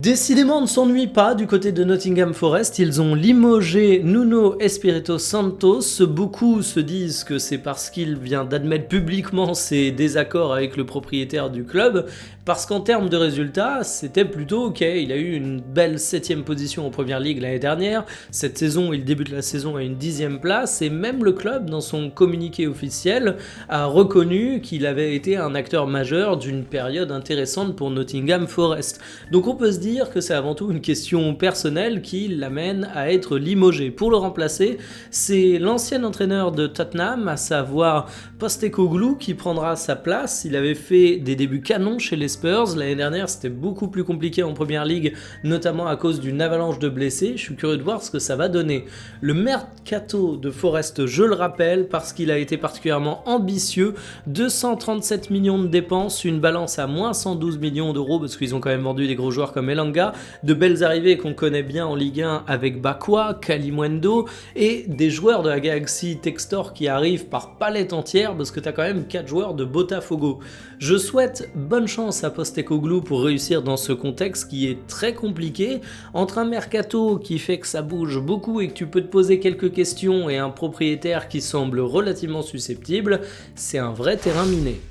Décidément, on ne s'ennuie pas du côté de Nottingham Forest, ils ont limogé Nuno Espírito Santos. Beaucoup se disent que c'est parce qu'il vient d'admettre publiquement ses désaccords avec le propriétaire du club, parce qu'en termes de résultats, c'était plutôt ok. Il a eu une belle 7ème position en Première Ligue l'année dernière. Cette saison, il débute la saison à une 10ème place, et même le club, dans son communiqué officiel, a reconnu qu'il avait été un acteur majeur d'une période intéressante pour Nottingham Forest. Donc on peut se dire que c'est avant tout une question personnelle qui l'amène à être limogé. Pour le remplacer, c'est l'ancien entraîneur de Tottenham, à savoir Postecoglou, qui prendra sa place. Il avait fait des débuts canons chez les Spurs. L'année dernière, c'était beaucoup plus compliqué en Première Ligue, notamment à cause d'une avalanche de blessés. Je suis curieux de voir ce que ça va donner. Le mercato de Forest, je le rappelle, parce qu'il a été particulièrement ambitieux, 237 millions de dépenses, une balance à moins 112 millions d'euros, parce qu'ils ont quand même vendu des gros joueurs comme Elanga, de belles arrivées qu'on connaît bien en Ligue 1 avec Bakwa, Kalimundo, et des joueurs de la Galaxy Textor qui arrivent par palette entière, parce que t'as quand même 4 joueurs de Botafogo. Je souhaite bonne chance à Postecoglou pour réussir dans ce contexte qui est très compliqué, entre un mercato qui fait que ça bouge beaucoup et que tu peux te poser quelques questions et un propriétaire qui semble relativement susceptible. C'est un vrai terrain miné.